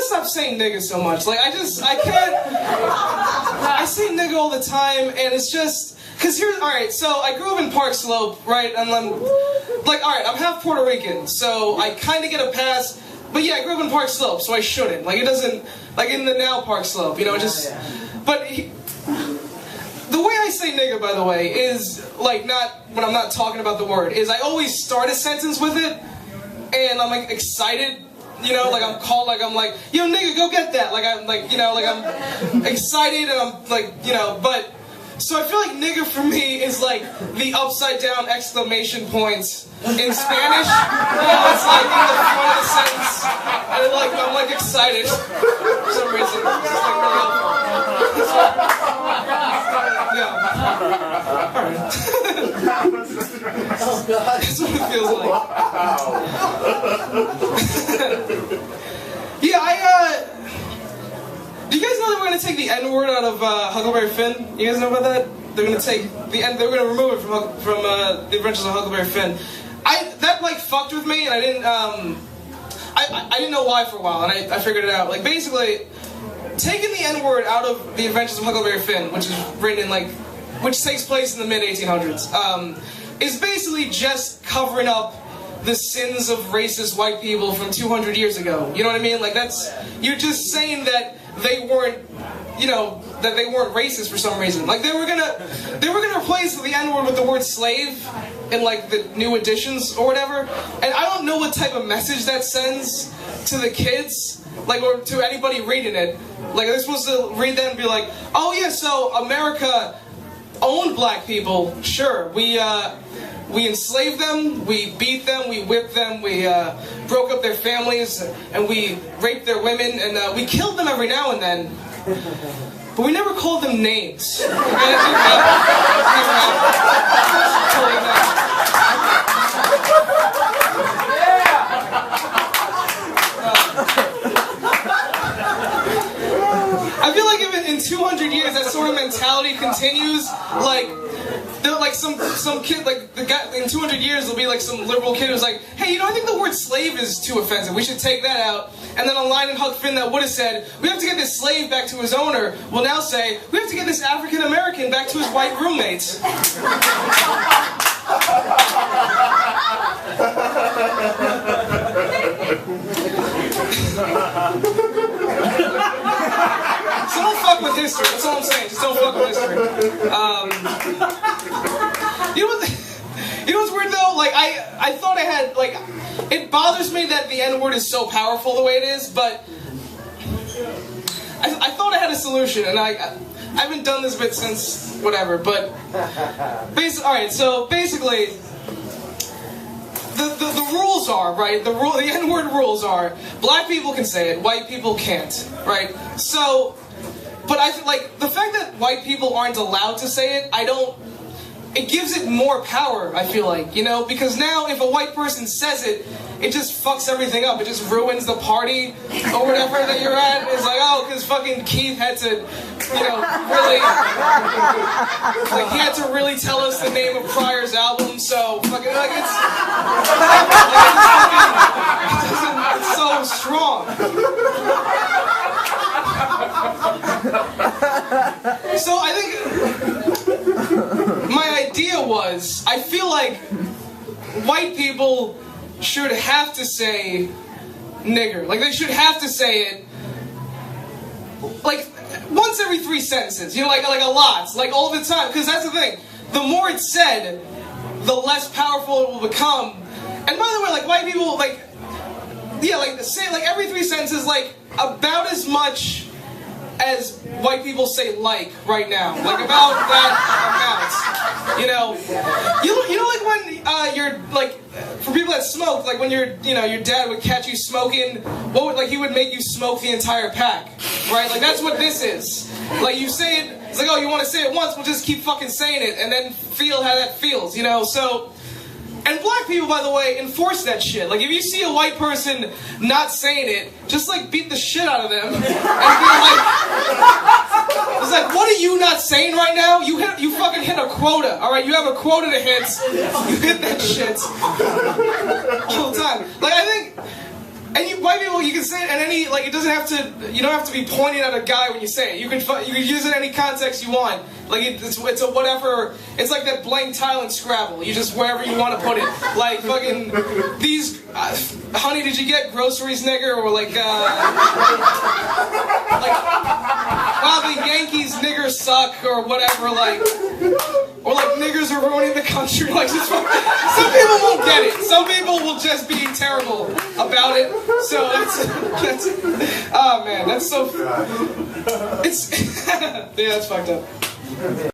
stop saying nigga so much. Like, I can't. I say nigga all the time, and it's just, cause here's, alright, so I grew up in Park Slope, right, and I'm, like, alright, I'm half Puerto Rican, so I kinda get a pass, but yeah, I grew up in Park Slope, so I shouldn't. Like, it doesn't, like in the now Park Slope, you know, just, but the way I say nigga, by the way, is, like, not, when I'm not talking about the word, is I always start a sentence with it, and I'm, like, excited. You know, like I'm called, like I'm like, yo nigga, go get that. Like I'm like, you know, like I'm excited and I'm like, you know, but so I feel like nigga for me is like the upside down exclamation points in Spanish. You know, it's like in the front of the sentence, and like I'm like excited for some reason. It's just like really helpful. Yeah. Oh God, that's what it feels like. Yeah, do you guys know that we're gonna take the N-word out of Huckleberry Finn? You guys know about that? They're gonna take the N. They're gonna remove it from the Adventures of Huckleberry Finn. That like fucked with me, and I didn't know why for a while, and I figured it out. Like basically, taking the N-word out of the Adventures of Huckleberry Finn, which is written in like, which takes place in the mid 1800s, is basically just covering up the sins of racist white people from 200 years ago. You know what I mean? Like that's, you're just saying that they weren't, you know, that they weren't racist for some reason. Like they were gonna replace the N-word with the word slave in like the new editions or whatever. And I don't know what type of message that sends to the kids, like, or to anybody reading it. Like they're supposed to read that and be like, oh yeah, so America owned black people. Sure, we enslaved them, we beat them, we whipped them, we broke up their families, and we raped their women, and we killed them every now and then. But we never called them names. I feel like if in 200 years that sort of mentality continues, like some kid, like the guy in 200 years, there'll be like some liberal kid who's like, hey, you know, I think the word slave is too offensive. We should take that out. And then a line in Huck Finn that would have said, we have to get this slave back to his owner, will now say, we have to get this African American back to his white roommates. So don't fuck with history. That's all I'm saying. Just don't fuck with history. You know what's weird though? Like I thought I had like, it bothers me that the N-word is so powerful the way it is, but I thought I had a solution, and I haven't done this bit since whatever. But all right. So basically, the rules are right. The N-word rules are black people can say it, white people can't. Right. So. But I like the fact that white people aren't allowed to say it. It gives it more power. I feel like, you know, because now if a white person says it, it just fucks everything up. It just ruins the party or whatever that you're at. It's like, oh, because fucking Keith had to, you know, really, like he had to really tell us the name of Pryor's album. So fucking like it's so strong. So I think my idea was, I feel like white people should have to say nigger. Like they should have to say it like once every 3 sentences, you know, like a lot, like all the time. Because that's the thing, the more it's said, the less powerful it will become. And by the way, like white people, like, yeah, like say like every 3 sentences, like about as much as white people say like right now, like about that amount, you know, like when you're like, for people that smoke, like when you're, you know, your dad would catch you smoking, like he would make you smoke the entire pack, right? Like that's what this is. Like you say it, it's like, oh, you want to say it once, we'll just keep fucking saying it, and then feel how that feels, you know. So. And black people, by the way, enforce that shit. Like, if you see a white person not saying it, just, like, beat the shit out of them. And be like, it's like, what are you not saying right now? You fucking hit a quota, alright? You have a quota to hit. You hit that shit. All the time. Like, I think, And white people, you can say it in any, like, it doesn't have to, you don't have to be pointing at a guy when you say it. You can use it in any context you want. Like, it's a whatever, it's like that blank tile in Scrabble. You just, wherever you want to put it. Like, fucking, these, honey, did you get groceries, nigger? Or like, wow, the Yankees niggers suck, or whatever, like, or like, niggers are ruining the country. Like, just, some people won't get it. Some people will just be terrible about it. So that's oh man, that's so. It's yeah, that's fucked up.